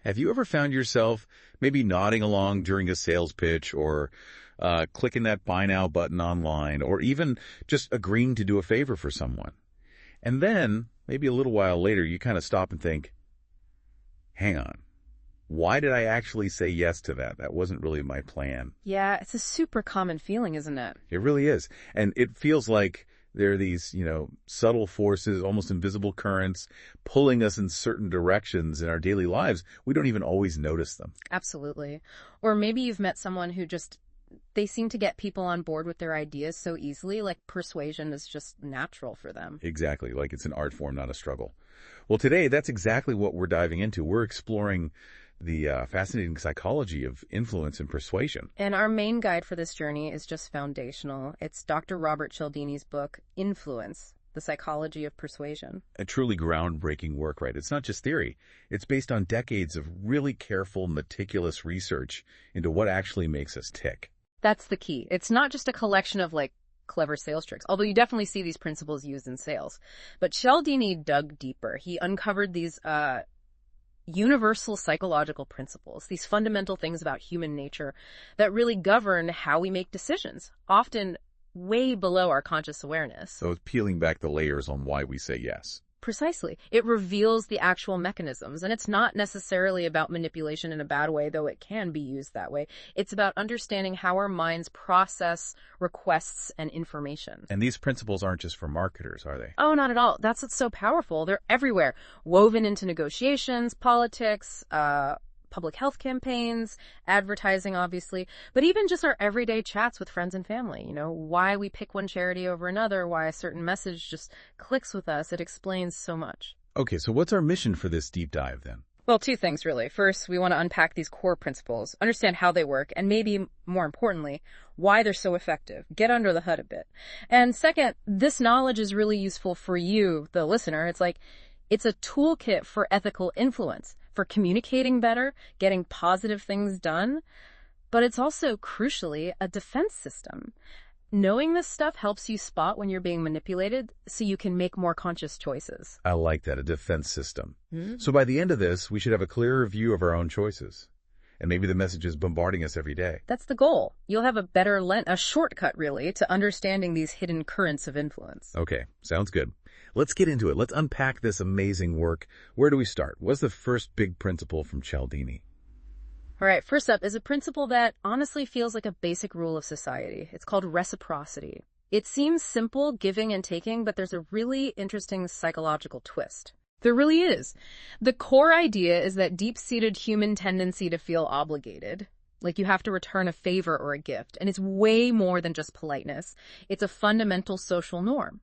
Have you ever found yourself maybe nodding along during a sales pitch or clicking that buy now button online or even just agreeing to do a favor for someone? And then, maybe a little while later, you kind of stop and think, hang on, why did I actually say yes to that? That wasn't really my plan. Yeah, it's a super common feeling, isn't it? It really is. And it feels like there are these, subtle forces, almost invisible currents, pulling us in certain directions in our daily lives. We don't even always notice them. Absolutely. Or maybe you've met someone who they seem to get people on board with their ideas so easily, like persuasion is just natural for them. Exactly, like it's an art form, not a struggle. Well, today, that's exactly what we're diving into. We're exploring the fascinating psychology of influence and persuasion. And our main guide for this journey is just foundational. It's Dr. Robert Cialdini's book, Influence, The Psychology of Persuasion. A truly groundbreaking work, right? It's not just theory. It's based on decades of really careful, meticulous research into what actually makes us tick. That's the key. It's not just a collection of, clever sales tricks, although you definitely see these principles used in sales. But Cialdini dug deeper. He uncovered these universal psychological principles, these fundamental things about human nature that really govern how we make decisions, often way below our conscious awareness. So it's peeling back the layers on why we say yes. Precisely. It reveals the actual mechanisms, and it's not necessarily about manipulation in a bad way, though it can be used that way. It's about understanding how our minds process requests and information. And these principles aren't just for marketers, are they? Oh, not at all. That's what's so powerful. They're everywhere, woven into negotiations, politics, public health campaigns, advertising, obviously, but even just our everyday chats with friends and family. Why we pick one charity over another, why a certain message just clicks with us. It explains so much. Okay, so what's our mission for this deep dive then? Well, two things, really. First, we want to unpack these core principles, understand how they work, and maybe more importantly, why they're so effective. Get under the hood a bit. And second, this knowledge is really useful for you, the listener. It's a toolkit for ethical influence, for communicating better, getting positive things done, but it's also, crucially, a defense system. Knowing this stuff helps you spot when you're being manipulated so you can make more conscious choices. I like that, a defense system. So by the end of this, we should have a clearer view of our own choices. And maybe the message is bombarding us every day. That's the goal. You'll have a shortcut, really, to understanding these hidden currents of influence. Okay, sounds good. Let's get into it. Let's unpack this amazing work. Where do we start? What's the first big principle from Cialdini? All right, first up is a principle that honestly feels like a basic rule of society. It's called reciprocity. It seems simple, giving and taking, but there's a really interesting psychological twist. There really is. The core idea is that deep-seated human tendency to feel obligated, like you have to return a favor or a gift, and it's way more than just politeness. It's a fundamental social norm.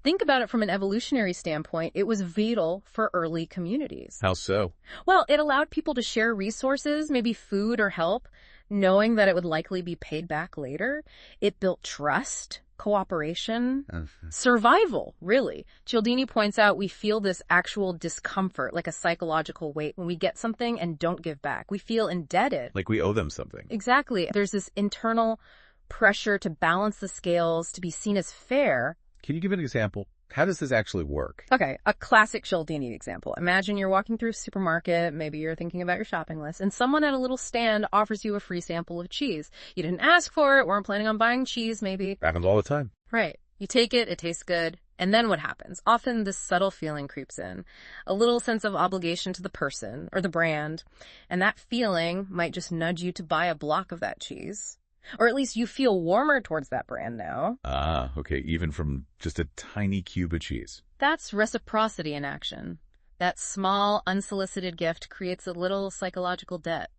Think about it from an evolutionary standpoint. It was vital for early communities. How so? Well, it allowed people to share resources, maybe food or help, knowing that it would likely be paid back later. It built trust, cooperation, survival, really. Cialdini points out we feel this actual discomfort, like a psychological weight, when we get something and don't give back. We feel indebted. Like we owe them something. Exactly. There's this internal pressure to balance the scales, to be seen as fair. Can you give an example? How does this actually work? Okay, a classic Cialdini example. Imagine you're walking through a supermarket, maybe you're thinking about your shopping list, and someone at a little stand offers you a free sample of cheese. You didn't ask for it, weren't planning on buying cheese, maybe. Happens all the time. Right. You take it, it tastes good, and then what happens? Often this subtle feeling creeps in. A little sense of obligation to the person or the brand, and that feeling might just nudge you to buy a block of that cheese. Or at least you feel warmer towards that brand now. Ah, okay, even from just a tiny cube of cheese. That's reciprocity in action. That small, unsolicited gift creates a little psychological debt,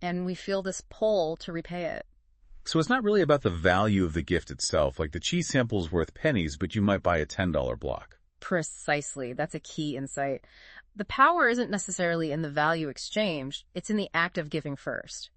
and we feel this pull to repay it. So it's not really about the value of the gift itself, like the cheese sample's worth pennies, but you might buy a $10 block. Precisely. That's a key insight. The power isn't necessarily in the value exchange, it's in the act of giving first.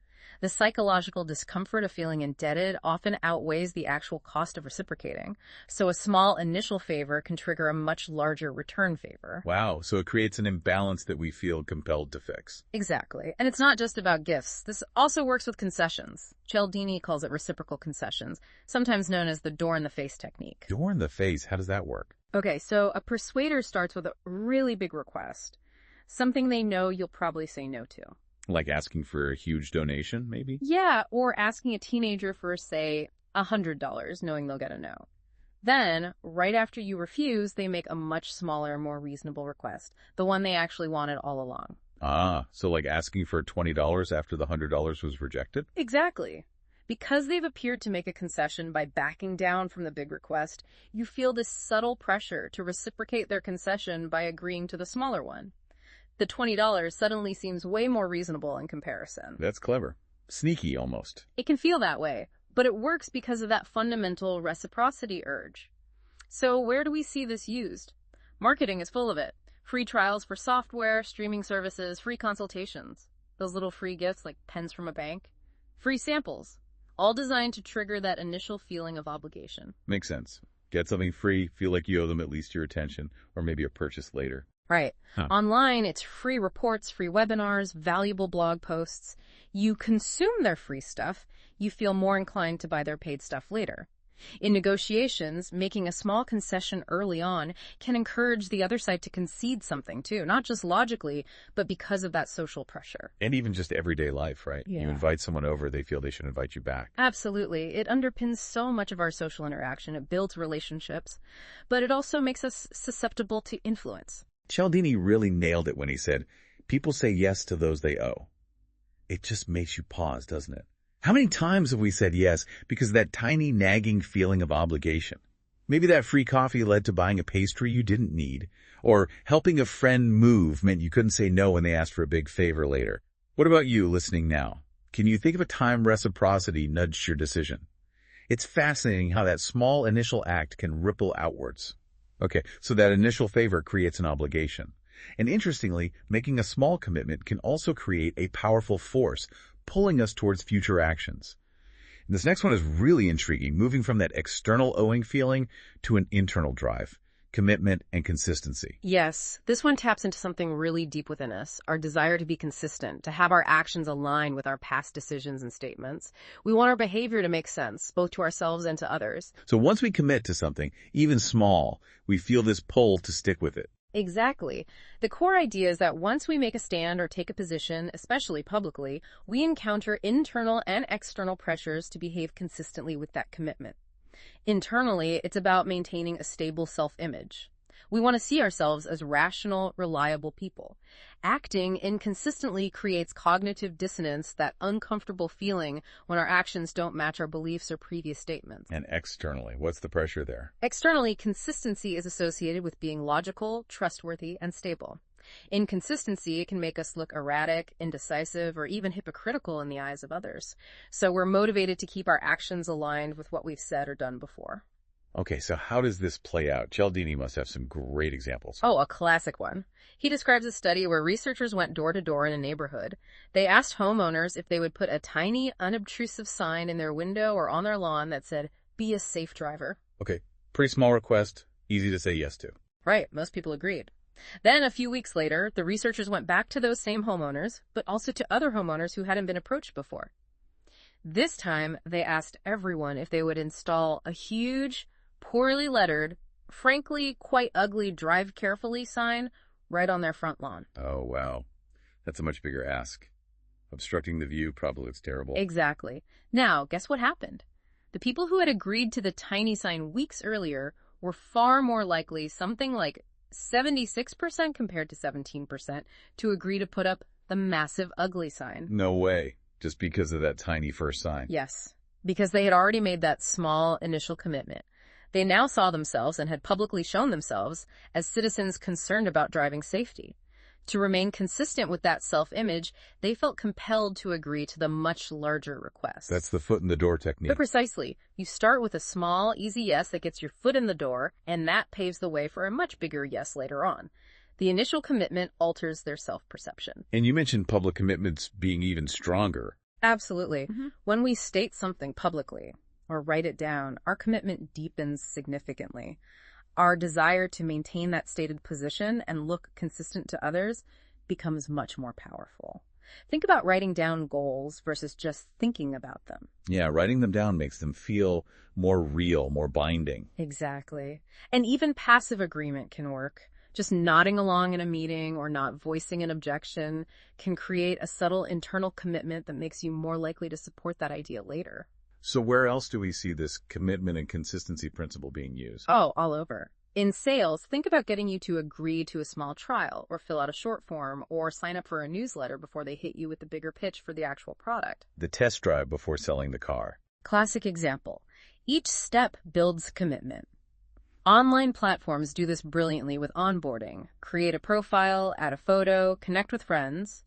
The psychological discomfort of feeling indebted often outweighs the actual cost of reciprocating. So a small initial favor can trigger a much larger return favor. Wow, so it creates an imbalance that we feel compelled to fix. Exactly. And it's not just about gifts. This also works with concessions. Cialdini calls it reciprocal concessions, sometimes known as the door-in-the-face technique. Door in the face? How does that work? Okay, so a persuader starts with a really big request. something they know you'll probably say no to. Like asking for a huge donation, maybe? Yeah, or asking a teenager for, say, $100, knowing they'll get a no. Then, right after you refuse, they make a much smaller, more reasonable request, the one they actually wanted all along. Ah, so like asking for $20 after the $100 was rejected? Exactly. Because they've appeared to make a concession by backing down from the big request, you feel this subtle pressure to reciprocate their concession by agreeing to the smaller one. The $20 suddenly seems way more reasonable in comparison. That's clever. Sneaky, almost. It can feel that way, but it works because of that fundamental reciprocity urge. So where do we see this used? Marketing is full of it. Free trials for software, streaming services, free consultations. Those little free gifts like pens from a bank. Free samples. All designed to trigger that initial feeling of obligation. Makes sense. Get something free, feel like you owe them at least your attention, or maybe a purchase later. Right. Online, it's free reports, free webinars, valuable blog posts. You consume their free stuff, you feel more inclined to buy their paid stuff later. In negotiations, making a small concession early on can encourage the other side to concede something too, not just logically, but because of that social pressure. And even just everyday life, right? Yeah. You invite someone over, they feel they should invite you back. Absolutely. It underpins so much of our social interaction. It builds relationships, but it also makes us susceptible to influence. Cialdini really nailed it when he said, people say yes to those they owe. It just makes you pause, doesn't it? How many times have we said yes because of that tiny nagging feeling of obligation? Maybe that free coffee led to buying a pastry you didn't need, or helping a friend move meant you couldn't say no when they asked for a big favor later. What about you listening now? Can you think of a time reciprocity nudged your decision? It's fascinating how that small initial act can ripple outwards. Okay, so that initial favor creates an obligation. And interestingly, making a small commitment can also create a powerful force, pulling us towards future actions. And this next one is really intriguing, moving from that external owing feeling to an internal drive, commitment and consistency. Yes, this one taps into something really deep within us, our desire to be consistent, to have our actions align with our past decisions and statements. We want our behavior to make sense, both to ourselves and to others. So once we commit to something, even small, we feel this pull to stick with it. Exactly. The core idea is that once we make a stand or take a position, especially publicly, we encounter internal and external pressures to behave consistently with that commitment. Internally, it's about maintaining a stable self-image. We want to see ourselves as rational, reliable people. Acting inconsistently creates cognitive dissonance, that uncomfortable feeling when our actions don't match our beliefs or previous statements. And externally, what's the pressure there? Externally, consistency is associated with being logical, trustworthy, and stable. Inconsistency can make us look erratic, indecisive, or even hypocritical in the eyes of others. So we're motivated to keep our actions aligned with what we've said or done before. Okay, so how does this play out? Cialdini must have some great examples. Oh, a classic one. He describes a study where researchers went door to door in a neighborhood. They asked homeowners if they would put a tiny, unobtrusive sign in their window or on their lawn that said, "Be a safe driver." Okay, pretty small request, easy to say yes to. Right, most people agreed. Then, a few weeks later, the researchers went back to those same homeowners, but also to other homeowners who hadn't been approached before. This time, they asked everyone if they would install a huge, poorly lettered, frankly quite ugly "Drive Carefully" sign right on their front lawn. Oh, wow. That's a much bigger ask. Obstructing the view probably looks terrible. Exactly. Now, guess what happened? The people who had agreed to the tiny sign weeks earlier were far more likely, something like 76% compared to 17%, to agree to put up the massive ugly sign. No way. Just because of that tiny first sign. Yes, because they had already made that small initial commitment. They now saw themselves and had publicly shown themselves as citizens concerned about driving safety. To remain consistent with that self-image, they felt compelled to agree to the much larger request. That's the foot in the door technique. But precisely. You start with a small, easy yes that gets your foot in the door, and that paves the way for a much bigger yes later on. The initial commitment alters their self-perception. And you mentioned public commitments being even stronger. Absolutely. When we state something publicly or write it down, our commitment deepens significantly. Our desire to maintain that stated position and look consistent to others becomes much more powerful. Think about writing down goals versus just thinking about them. Yeah, writing them down makes them feel more real, more binding. Exactly. And even passive agreement can work. Just nodding along in a meeting or not voicing an objection can create a subtle internal commitment that makes you more likely to support that idea later. So where else do we see this commitment and consistency principle being used? Oh, all over. In sales, think about getting you to agree to a small trial or fill out a short form or sign up for a newsletter before they hit you with the bigger pitch for the actual product. The test drive before selling the car. Classic example. Each step builds commitment. Online platforms do this brilliantly with onboarding. Create a profile, add a photo, connect with friends.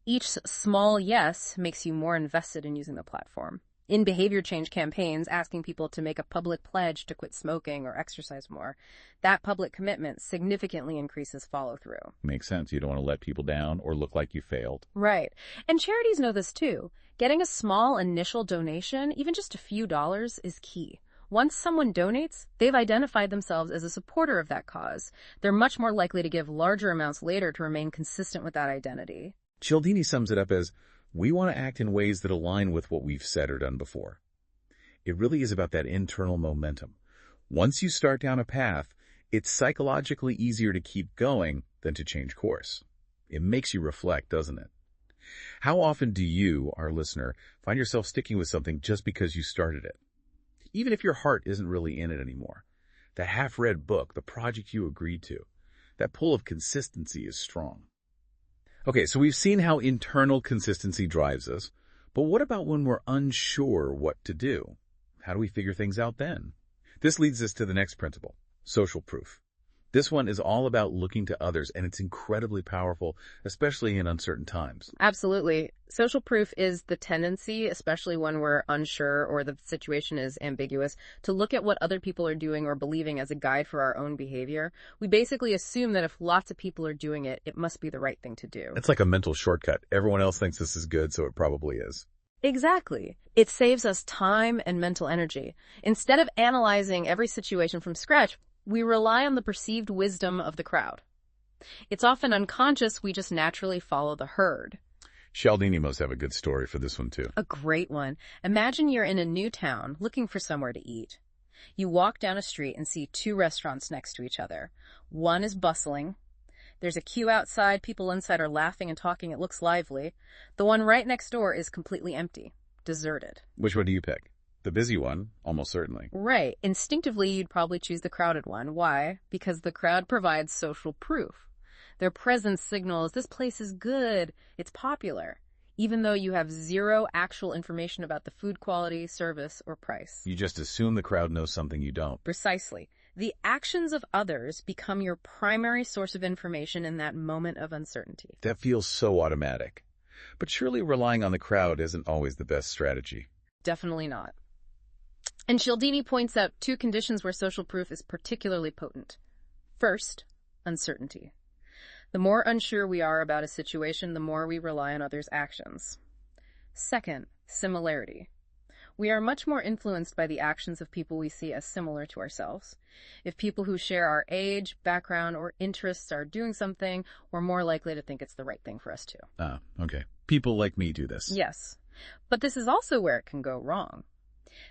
Each small yes makes you more invested in using the platform. In behavior change campaigns, asking people to make a public pledge to quit smoking or exercise more, that public commitment significantly increases follow-through. Makes sense. You don't want to let people down or look like you failed. Right. And charities know this too. Getting a small initial donation, even just a few dollars, is key. Once someone donates, they've identified themselves as a supporter of that cause. They're much more likely to give larger amounts later to remain consistent with that identity. Cialdini sums it up as, we want to act in ways that align with what we've said or done before. It really is about that internal momentum. Once you start down a path, it's psychologically easier to keep going than to change course. It makes you reflect, doesn't it? How often do you, our listener, find yourself sticking with something just because you started it? Even if your heart isn't really in it anymore. That half-read book, the project you agreed to, that pull of consistency is strong. Okay, so we've seen how internal consistency drives us, but what about when we're unsure what to do? How do we figure things out then? This leads us to the next principle, social proof. This one is all about looking to others, and it's incredibly powerful, especially in uncertain times. Absolutely. Social proof is the tendency, especially when we're unsure or the situation is ambiguous, to look at what other people are doing or believing as a guide for our own behavior. We basically assume that if lots of people are doing it, it must be the right thing to do. It's like a mental shortcut. Everyone else thinks this is good, so it probably is. Exactly. It saves us time and mental energy. Instead of analyzing every situation from scratch, we rely on the perceived wisdom of the crowd. It's often unconscious, we just naturally follow the herd. Cialdini must have a good story for this one, too. A great one. Imagine you're in a new town looking for somewhere to eat. You walk down a street and see two restaurants next to each other. One is bustling. There's a queue outside, people inside are laughing and talking, it looks lively. The one right next door is completely empty, deserted. Which one do you pick? The busy one, almost certainly. Right. Instinctively, you'd probably choose the crowded one. Why? Because the crowd provides social proof. Their presence signals this place is good, it's popular, even though you have zero actual information about the food quality, service, or price. You just assume the crowd knows something you don't. Precisely. The actions of others become your primary source of information in that moment of uncertainty. That feels so automatic. But surely relying on the crowd isn't always the best strategy. Definitely not. And Cialdini points out two conditions where social proof is particularly potent. First, uncertainty. The more unsure we are about a situation, the more we rely on others' actions. Second, similarity. We are much more influenced by the actions of people we see as similar to ourselves. If people who share our age, background, or interests are doing something, we're more likely to think it's the right thing for us to. Ah, okay. People like me do this. Yes. But this is also where it can go wrong.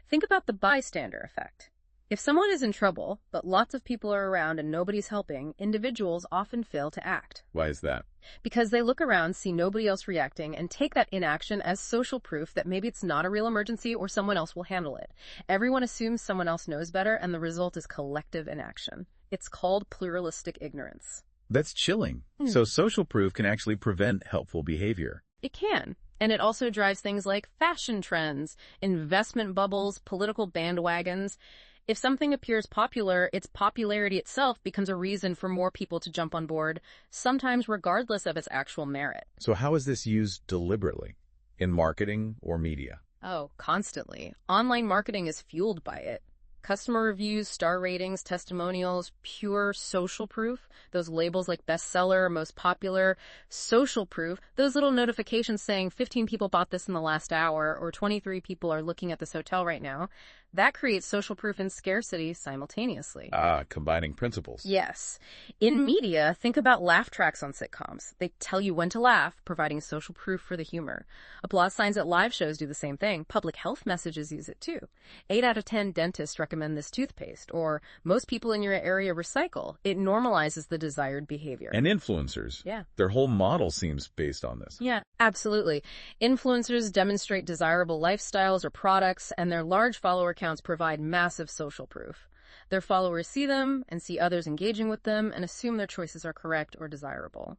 Think about the bystander effect. If someone is in trouble, but lots of people are around and nobody's helping, individuals often fail to act. Why is that? Because they look around, see nobody else reacting, and take that inaction as social proof that maybe it's not a real emergency or someone else will handle it. Everyone assumes someone else knows better, and the result is collective inaction. It's called pluralistic ignorance. That's chilling. So social proof can actually prevent helpful behavior. It can. And it also drives things like fashion trends, investment bubbles, political bandwagons. If something appears popular, its popularity itself becomes a reason for more people to jump on board, sometimes regardless of its actual merit. So how is this used deliberately? In marketing or media? Oh, constantly. Online marketing is fueled by it. Customer reviews, star ratings, testimonials, pure social proof, those labels like bestseller, most popular, social proof, those little notifications saying 15 people bought this in the last hour or 23 people are looking at this hotel right now, That creates social proof and scarcity simultaneously. Ah, combining principles. Yes. In media, think about laugh tracks on sitcoms. They tell you when to laugh, providing social proof for the humor. Applause signs at live shows do the same thing. Public health messages use it too. 8 out of 10 dentists recommend this toothpaste, or most people in your area recycle. It normalizes the desired behavior. And influencers. Yeah. Their whole model seems based on this. Yeah, absolutely. Influencers demonstrate desirable lifestyles or products, and their large follower accounts provide massive social proof. Their followers see them and see others engaging with them and assume their choices are correct or desirable.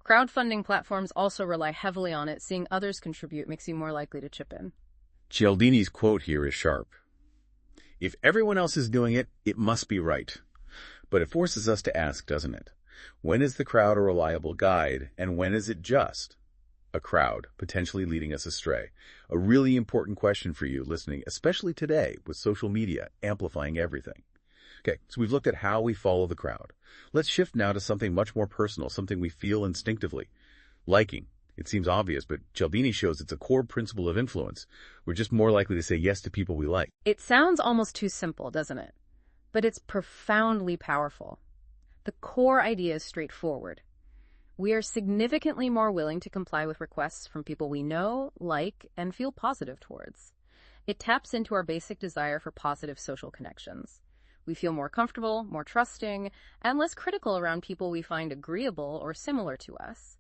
Crowdfunding platforms also rely heavily on it. Seeing others contribute makes you more likely to chip in. Cialdini's quote here is sharp. If everyone else is doing it, it must be right. But it forces us to ask, doesn't it? When is the crowd a reliable guide, and when is it just a crowd, potentially leading us astray? A really important question for you listening, especially today with social media amplifying everything. Okay, so we've looked at how we follow the crowd. Let's shift now to something much more personal, something we feel instinctively. Liking. It seems obvious, but Cialdini shows it's a core principle of influence. We're just more likely to say yes to people we like. It sounds almost too simple, doesn't it? But it's profoundly powerful. The core idea is straightforward. We are significantly more willing to comply with requests from people we know, like, and feel positive towards. It taps into our basic desire for positive social connections. We feel more comfortable, more trusting, and less critical around people we find agreeable or similar to us.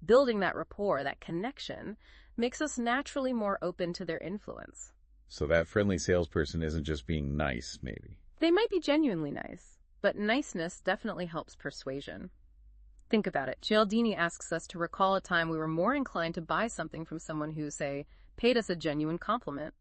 Building that rapport, that connection, makes us naturally more open to their influence. So that friendly salesperson isn't just being nice, maybe. They might be genuinely nice, but niceness definitely helps persuasion. Think about it. Cialdini asks us to recall a time we were more inclined to buy something from someone who, say, paid us a genuine compliment.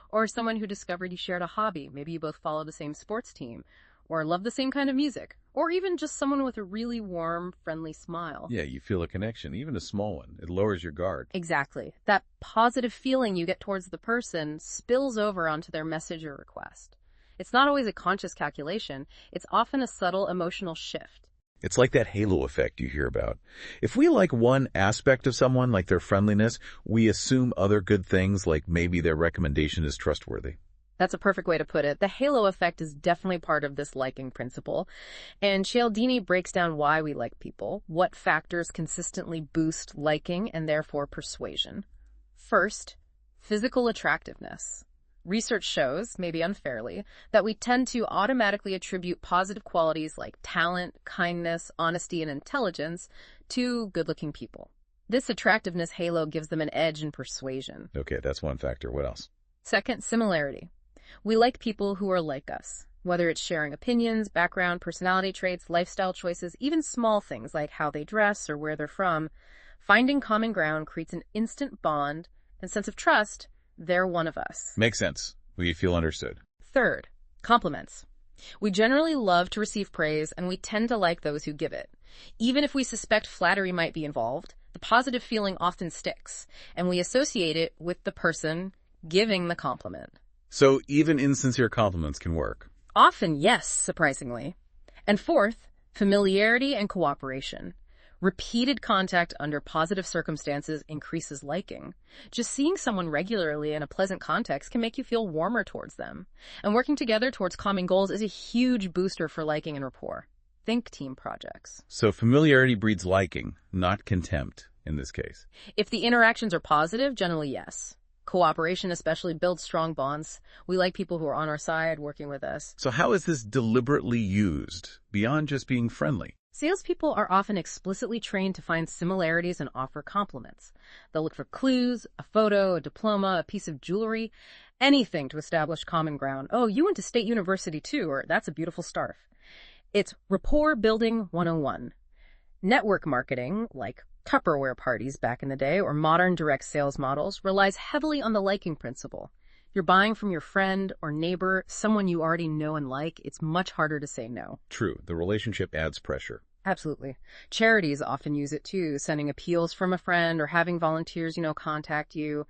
Or someone who discovered you shared a hobby. Maybe you both follow the same sports team, or love the same kind of music, or even just someone with a really warm, friendly smile. Yeah, you feel a connection, even a small one. It lowers your guard. Exactly. That positive feeling you get towards the person spills over onto their message or request. It's not always a conscious calculation. It's often a subtle emotional shift. It's like that halo effect you hear about. If we like one aspect of someone, like their friendliness, we assume other good things, like maybe their recommendation is trustworthy. That's a perfect way to put it. The halo effect is definitely part of this liking principle. And Cialdini breaks down why we like people, what factors consistently boost liking and therefore persuasion. First, physical attractiveness. Research shows, maybe unfairly, that we tend to automatically attribute positive qualities like talent, kindness, honesty, and intelligence to good-looking people. This attractiveness halo gives them an edge in persuasion. Okay, that's one factor. What else? Second, similarity. We like people who are like us, whether it's sharing opinions, background, personality traits, lifestyle choices, even small things like how they dress or where they're from. Finding common ground creates an instant bond and sense of trust. They're one of us. Makes sense. We feel understood. Third, compliments. We generally love to receive praise, and we tend to like those who give it. Even if we suspect flattery might be involved, the positive feeling often sticks, and we associate it with the person giving the compliment. So even insincere compliments can work. Often, yes, surprisingly. And fourth, familiarity and cooperation. Repeated contact under positive circumstances increases liking. Just seeing someone regularly in a pleasant context can make you feel warmer towards them. And working together towards common goals is a huge booster for liking and rapport. Think team projects. So familiarity breeds liking, not contempt in this case. If the interactions are positive, generally yes. Cooperation especially builds strong bonds. We like people who are on our side, working with us. So how is this deliberately used, beyond just being friendly? Salespeople are often explicitly trained to find similarities and offer compliments. They'll look for clues, a photo, a diploma, a piece of jewelry, anything to establish common ground. Oh, you went to State University too, or that's a beautiful scarf. It's rapport building 101. Network marketing, like Tupperware parties back in the day, or modern direct sales models, relies heavily on the liking principle. You're buying from your friend or neighbor, someone you already know and like, it's much harder to say no. True. The relationship adds pressure. Absolutely. Charities often use it too, sending appeals from a friend or having volunteers, contact you.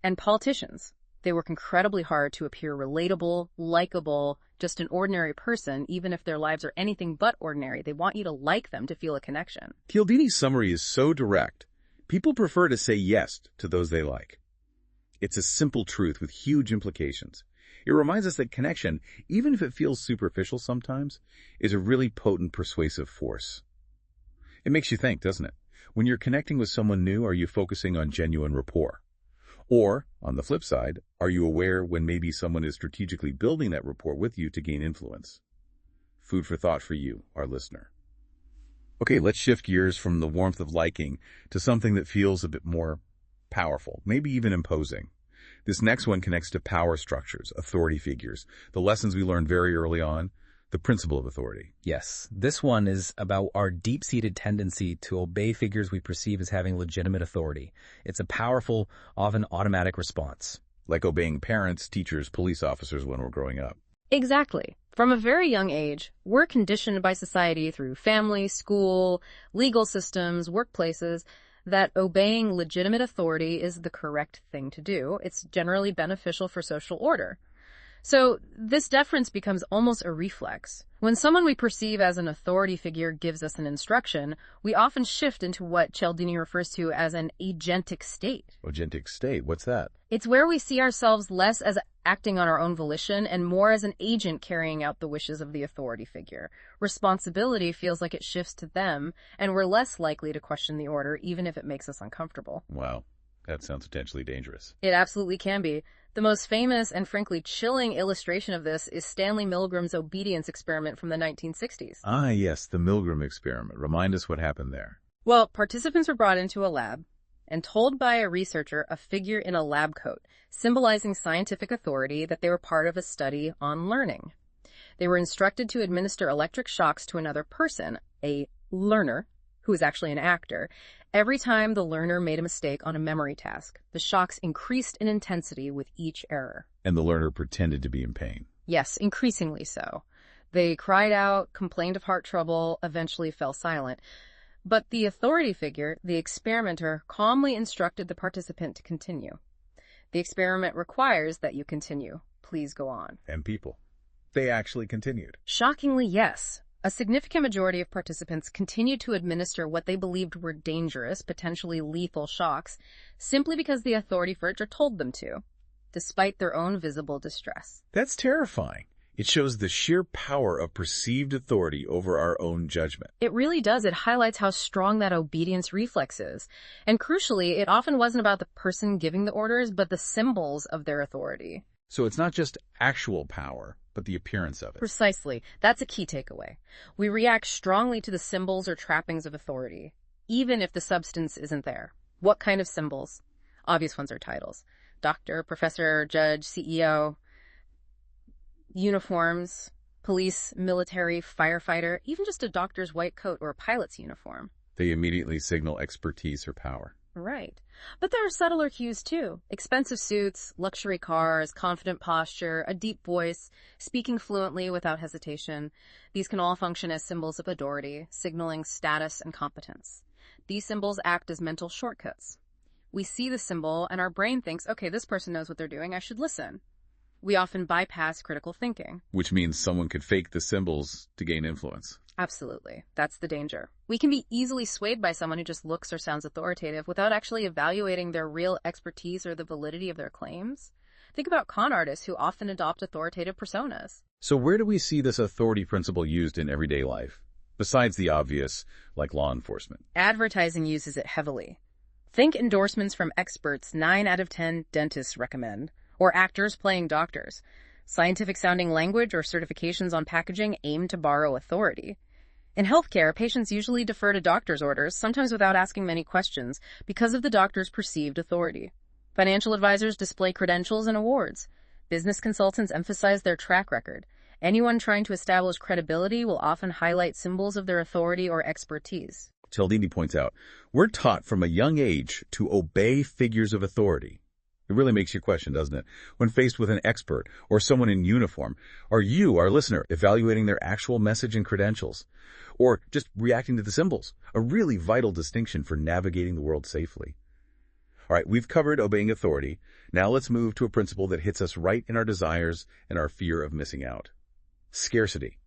And politicians, they work incredibly hard to appear relatable, likable, just an ordinary person, even if their lives are anything but ordinary. They want you to like them to feel a connection. Cialdini's summary is so direct. People prefer to say yes to those they like. It's a simple truth with huge implications. It reminds us that connection, even if it feels superficial sometimes, is a really potent persuasive force. It makes you think, doesn't it? When you're connecting with someone new, are you focusing on genuine rapport? Or, on the flip side, are you aware when maybe someone is strategically building that rapport with you to gain influence? Food for thought for you, our listener. Okay, let's shift gears from the warmth of liking to something that feels a bit more powerful, maybe even imposing. This next one connects to power structures, authority figures, the lessons we learned very early on, the principle of authority. Yes, this one is about our deep-seated tendency to obey figures we perceive as having legitimate authority. It's a powerful, often automatic response. Like obeying parents, teachers, police officers when we're growing up. Exactly. From a very young age, we're conditioned by society through family, school, legal systems, workplaces, that obeying legitimate authority is the correct thing to do. It's generally beneficial for social order. So this deference becomes almost a reflex. When someone we perceive as an authority figure gives us an instruction, we often shift into what Cialdini refers to as an agentic state. Agentic state, what's that? It's where we see ourselves less as acting on our own volition and more as an agent carrying out the wishes of the authority figure. Responsibility feels like it shifts to them, and we're less likely to question the order, even if it makes us uncomfortable. Wow, that sounds potentially dangerous. It absolutely can be. The most famous and frankly chilling illustration of this is Stanley Milgram's obedience experiment from the 1960s. Ah, yes, the Milgram experiment. Remind us what happened there. Well, participants were brought into a lab and told by a researcher, a figure in a lab coat, symbolizing scientific authority, that they were part of a study on learning. They were instructed to administer electric shocks to another person, a learner, who is actually an actor. Every time the learner made a mistake on a memory task, the shocks increased in intensity with each error. And the learner pretended to be in pain. Yes, increasingly so. They cried out, complained of heart trouble, eventually fell silent. But the authority figure, the experimenter, calmly instructed the participant to continue. The experiment requires that you continue. Please go on. And people. They actually continued. Shockingly, yes. A significant majority of participants continued to administer what they believed were dangerous, potentially lethal shocks, simply because the authority figure told them to, despite their own visible distress. That's terrifying. It shows the sheer power of perceived authority over our own judgment. It really does. It highlights how strong that obedience reflex is. And crucially, it often wasn't about the person giving the orders, but the symbols of their authority. So it's not just actual power, but the appearance of it. Precisely. That's a key takeaway. We react strongly to the symbols or trappings of authority, even if the substance isn't there. What kind of symbols? Obvious ones are titles. Doctor, professor, judge, CEO. Uniforms, police, military, firefighter, even just a doctor's white coat or a pilot's uniform. They immediately signal expertise or power. Right. But there are subtler cues too. Expensive suits, luxury cars, confident posture, a deep voice, speaking fluently without hesitation. These can all function as symbols of authority, signaling status and competence. These symbols act as mental shortcuts. We see the symbol and our brain thinks, okay, this person knows what they're doing, I should listen. We often bypass critical thinking. Which means someone could fake the symbols to gain influence. Absolutely. That's the danger. We can be easily swayed by someone who just looks or sounds authoritative without actually evaluating their real expertise or the validity of their claims. Think about con artists who often adopt authoritative personas. So where do we see this authority principle used in everyday life? Besides the obvious, like law enforcement. Advertising uses it heavily. Think endorsements from experts 9 out of 10 dentists recommend, or actors playing doctors. Scientific-sounding language or certifications on packaging aim to borrow authority. In healthcare, patients usually defer to doctor's orders, sometimes without asking many questions, because of the doctor's perceived authority. Financial advisors display credentials and awards. Business consultants emphasize their track record. Anyone trying to establish credibility will often highlight symbols of their authority or expertise. Cialdini points out, we're taught from a young age to obey figures of authority. It really makes you question, doesn't it? When faced with an expert or someone in uniform, are you, our listener, evaluating their actual message and credentials? Or just reacting to the symbols? A really vital distinction for navigating the world safely. All right, we've covered obeying authority. Now let's move to a principle that hits us right in our desires and our fear of missing out. Scarcity.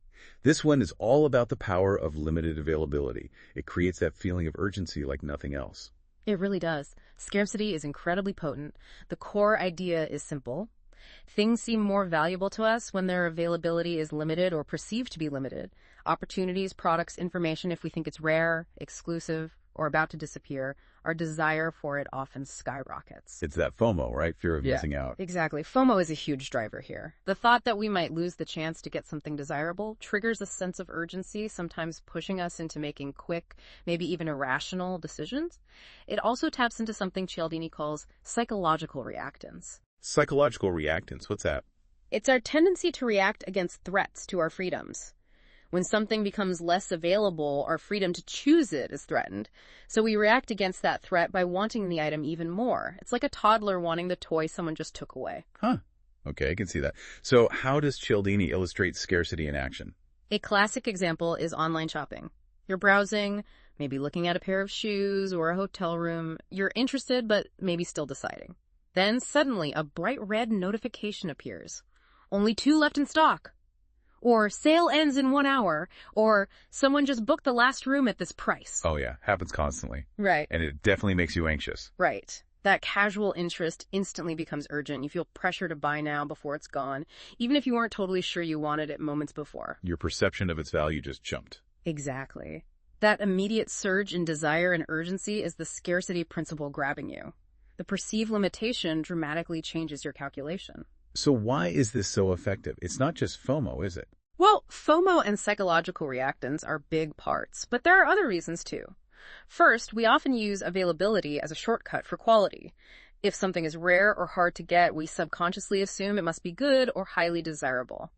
This one is all about the power of limited availability. It creates that feeling of urgency like nothing else. It really does. Scarcity is incredibly potent. The core idea is simple. Things seem more valuable to us when their availability is limited or perceived to be limited. Opportunities, products, information, if we think it's rare, exclusive, or about to disappear, our desire for it often skyrockets. It's that FOMO, right? Fear of missing out. Exactly. FOMO is a huge driver here. The thought that we might lose the chance to get something desirable triggers a sense of urgency, sometimes pushing us into making quick, maybe even irrational decisions. It also taps into something Cialdini calls psychological reactance. Psychological reactance, what's that? It's our tendency to react against threats to our freedoms. When something becomes less available, our freedom to choose it is threatened. So we react against that threat by wanting the item even more. It's like a toddler wanting the toy someone just took away. Huh. Okay, I can see that. So how does Cialdini illustrate scarcity in action? A classic example is online shopping. You're browsing, maybe looking at a pair of shoes or a hotel room. You're interested, but maybe still deciding. Then suddenly a bright red notification appears. Only 2 left in stock. Or sale ends in 1 hour, or someone just booked the last room at this price. Oh yeah, happens constantly. Right. And it definitely makes you anxious. Right. That casual interest instantly becomes urgent. You feel pressure to buy now before it's gone, even if you weren't totally sure you wanted it moments before. Your perception of its value just jumped. Exactly. That immediate surge in desire and urgency is the scarcity principle grabbing you. The perceived limitation dramatically changes your calculation. So why is this so effective? It's not just FOMO, is it? Well, FOMO and psychological reactance are big parts, but there are other reasons too. First, we often use availability as a shortcut for quality. If something is rare or hard to get, we subconsciously assume it must be good or highly desirable.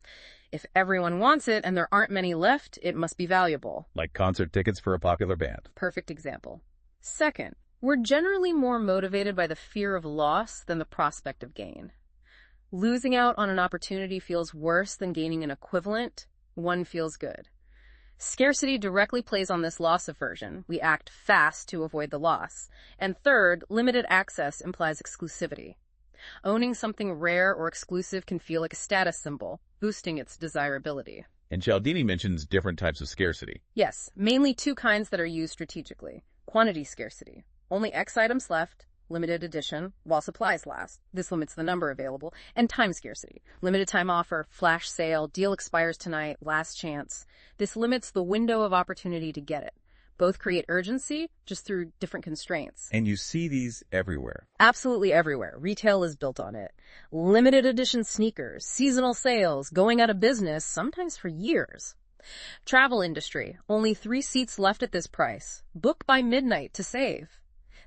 If everyone wants it and there aren't many left, it must be valuable. Like concert tickets for a popular band. Perfect example. Second, we're generally more motivated by the fear of loss than the prospect of gain. Losing out on an opportunity feels worse than gaining an equivalent. One feels good. Scarcity directly plays on this loss aversion. We act fast to avoid the loss. And third, limited access implies exclusivity. Owning something rare or exclusive can feel like a status symbol, boosting its desirability. And Cialdini mentions different types of scarcity. Yes, mainly 2 kinds that are used strategically. Quantity scarcity. Only X items left. Limited edition, while supplies last. This limits the number available. And time scarcity. Limited time offer, flash sale, deal expires tonight, last chance. This limits the window of opportunity to get it. Both create urgency, just through different constraints. And you see these everywhere. Absolutely everywhere. Retail is built on it. Limited edition sneakers, seasonal sales, going out of business, sometimes for years. Travel industry, only 3 seats left at this price. Book by midnight to save.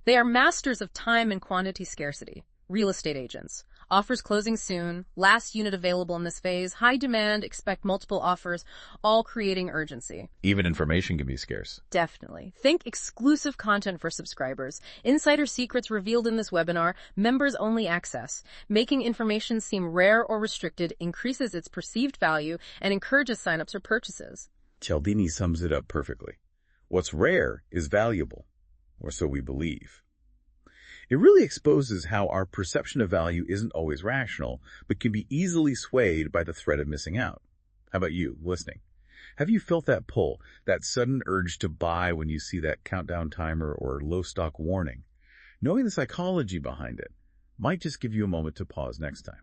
They are masters of time and quantity scarcity. Real estate agents. Offers closing soon. Last unit available in this phase. High demand. Expect multiple offers. All creating urgency. Even information can be scarce. Definitely. Think exclusive content for subscribers. Insider secrets revealed in this webinar. Members only access. Making information seem rare or restricted increases its perceived value and encourages signups or purchases. Cialdini sums it up perfectly. What's rare is valuable. Or so we believe. It really exposes how our perception of value isn't always rational, but can be easily swayed by the threat of missing out. How about you, listening? Have you felt that pull, that sudden urge to buy when you see that countdown timer or low stock warning? Knowing the psychology behind it might just give you a moment to pause next time.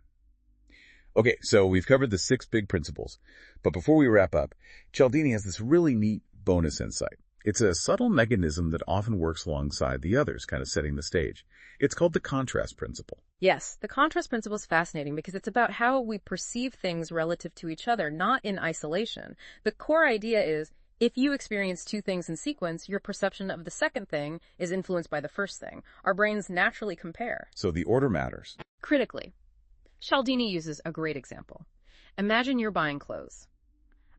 Okay, so we've covered the 6 big principles, but before we wrap up, Cialdini has this really neat bonus insight. It's a subtle mechanism that often works alongside the others, kind of setting the stage. It's called the contrast principle. Yes, the contrast principle is fascinating because it's about how we perceive things relative to each other, not in isolation. The core idea is, if you experience 2 things in sequence, your perception of the second thing is influenced by the first thing. Our brains naturally compare. So the order matters. Critically, Cialdini uses a great example. Imagine you're buying clothes.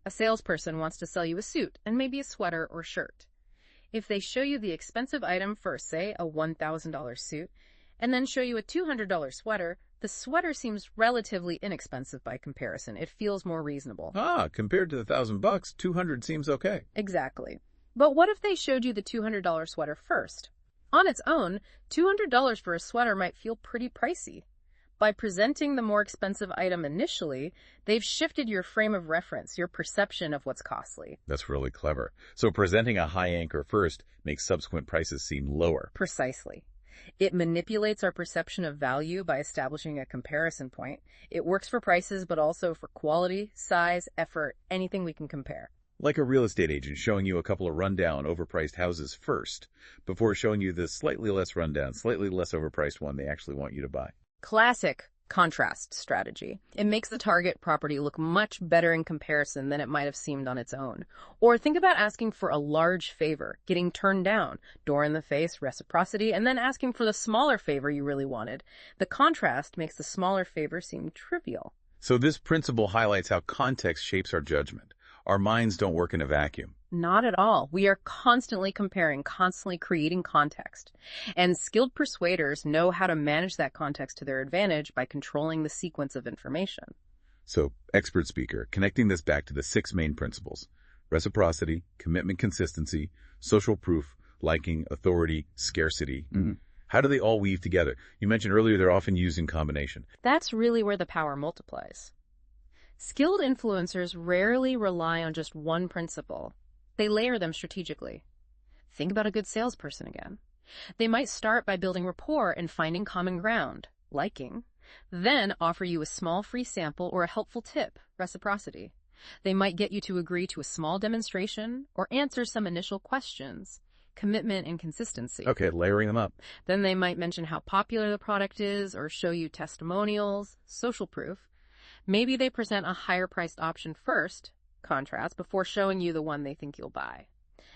A salesperson wants to sell you a suit and maybe a sweater or shirt. If they show you the expensive item first, say a $1,000 suit, and then show you a $200 sweater, the sweater seems relatively inexpensive by comparison. It feels more reasonable. Compared to the $1,000, 200 seems okay. Exactly. But what if they showed you the $200 sweater first? On its own, $200 for a sweater might feel pretty pricey. By presenting the more expensive item initially, they've shifted your frame of reference, your perception of what's costly. That's really clever. So presenting a high anchor first makes subsequent prices seem lower. Precisely. It manipulates our perception of value by establishing a comparison point. It works for prices, but also for quality, size, effort, anything we can compare. Like a real estate agent showing you a couple of rundown, overpriced houses first, before showing you the slightly less rundown, slightly less overpriced one they actually want you to buy. Classic contrast strategy. It makes the target property look much better in comparison than it might have seemed on its own. Or think about asking for a large favor, getting turned down, door in the face, reciprocity, and then asking for the smaller favor you really wanted. The contrast makes the smaller favor seem trivial. So this principle highlights how context shapes our judgment. Our minds don't work in a vacuum. Not at all. We are constantly comparing, constantly creating context. And skilled persuaders know how to manage that context to their advantage by controlling the sequence of information. So, expert speaker, connecting this back to the 6 main principles: reciprocity, commitment, consistency, social proof, liking, authority, scarcity. How do they all weave together? You mentioned earlier they're often used in combination. That's really where the power multiplies. Skilled influencers rarely rely on just one principle. They layer them strategically. Think about a good salesperson again. They might start by building rapport and finding common ground, liking, then offer you a small free sample or a helpful tip, reciprocity. They might get you to agree to a small demonstration or answer some initial questions, commitment and consistency. Okay, layering them up. Then they might mention how popular the product is or show you testimonials, social proof. Maybe they present a higher-priced option first, contrast, before showing you the one they think you'll buy.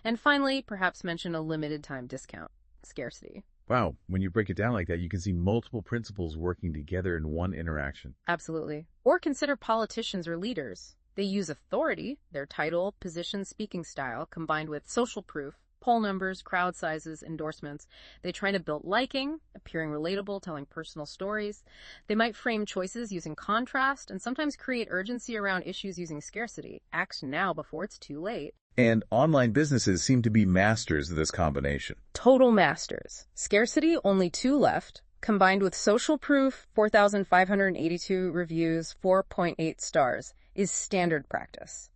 And finally, perhaps mention a limited-time discount, scarcity. Wow, when you break it down like that, you can see multiple principles working together in one interaction. Absolutely. Or consider politicians or leaders. They use authority, their title, position, speaking style, combined with social proof, poll numbers, crowd sizes, endorsements. They try to build liking, appearing relatable, telling personal stories. They might frame choices using contrast and sometimes create urgency around issues using scarcity. Act now before it's too late. And online businesses seem to be masters of this combination. Total masters. Scarcity, only 2 left. Combined with social proof, 4,582 reviews, 4.8 stars, is standard practice.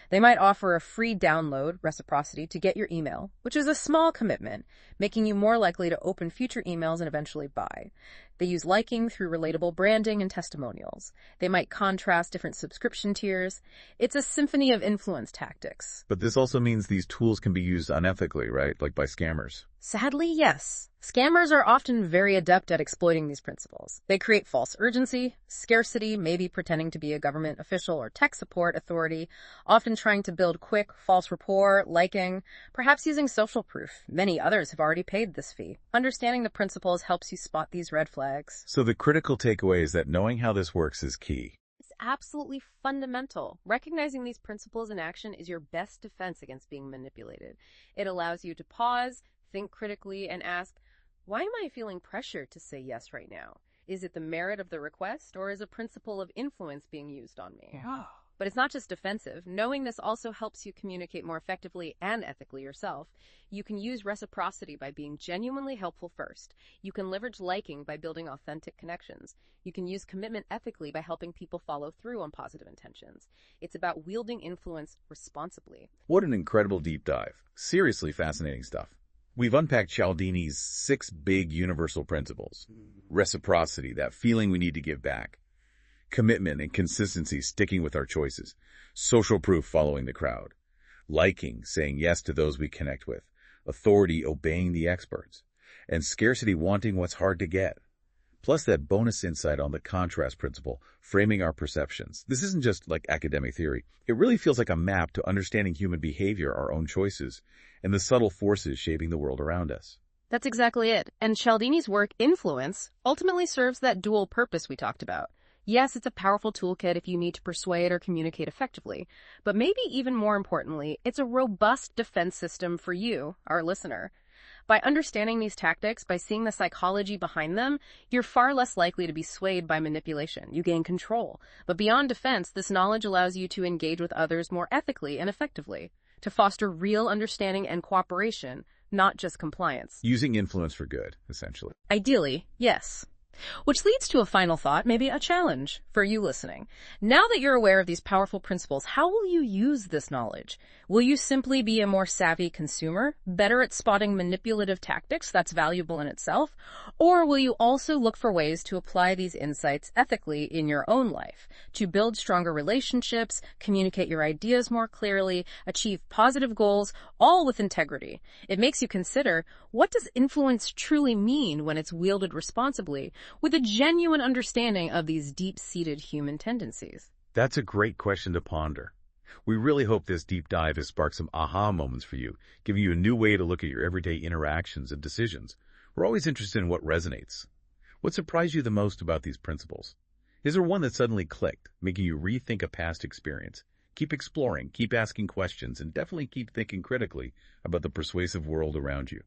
They might offer a free download, reciprocity, to get your email, which is a small commitment, making you more likely to open future emails and eventually buy. They use liking through relatable branding and testimonials. They might contrast different subscription tiers. It's a symphony of influence tactics. But this also means these tools can be used unethically, right? Like by scammers. Sadly, yes. Scammers are often very adept at exploiting these principles. They create false urgency, scarcity, maybe pretending to be a government official or tech support authority, often trying to build quick, false rapport, liking, perhaps using social proof. Many others have already paid this fee. Understanding the principles helps you spot these red flags. So the critical takeaway is that knowing how this works is key. It's absolutely fundamental. Recognizing these principles in action is your best defense against being manipulated. It allows you to pause, think critically, and ask, why am I feeling pressured to say yes right now? Is it the merit of the request, or is a principle of influence being used on me? Yeah. But it's not just defensive. Knowing this also helps you communicate more effectively and ethically yourself. You can use reciprocity by being genuinely helpful first. You can leverage liking by building authentic connections. You can use commitment ethically by helping people follow through on positive intentions. It's about wielding influence responsibly. What an incredible deep dive. Seriously fascinating stuff. We've unpacked Cialdini's 6 big universal principles. Reciprocity, that feeling we need to give back. Commitment and consistency, sticking with our choices. Social proof, following the crowd. Liking, saying yes to those we connect with. Authority, obeying the experts. And scarcity, wanting what's hard to get. Plus that bonus insight on the contrast principle, framing our perceptions. This isn't just like academic theory. It really feels like a map to understanding human behavior, our own choices, and the subtle forces shaping the world around us. That's exactly it. And Cialdini's work, Influence, ultimately serves that dual purpose we talked about. Yes, it's a powerful toolkit if you need to persuade or communicate effectively, but maybe even more importantly, it's a robust defense system for you, our listener. By understanding these tactics, by seeing the psychology behind them, you're far less likely to be swayed by manipulation. You gain control. But beyond defense, this knowledge allows you to engage with others more ethically and effectively, to foster real understanding and cooperation, not just compliance. Using influence for good, essentially. Ideally, yes. Which leads to a final thought, maybe a challenge for you listening. Now that you're aware of these powerful principles, how will you use this knowledge? Will you simply be a more savvy consumer, better at spotting manipulative tactics that's valuable in itself? Or will you also look for ways to apply these insights ethically in your own life, to build stronger relationships, communicate your ideas more clearly, achieve positive goals, all with integrity? It makes you consider, what does influence truly mean when it's wielded responsibly, with a genuine understanding of these deep-seated human tendencies? That's a great question to ponder. We really hope this deep dive has sparked some aha moments for you, giving you a new way to look at your everyday interactions and decisions. We're always interested in what resonates. What surprised you the most about these principles? Is there one that suddenly clicked, making you rethink a past experience? Keep exploring, keep asking questions, and definitely keep thinking critically about the persuasive world around you.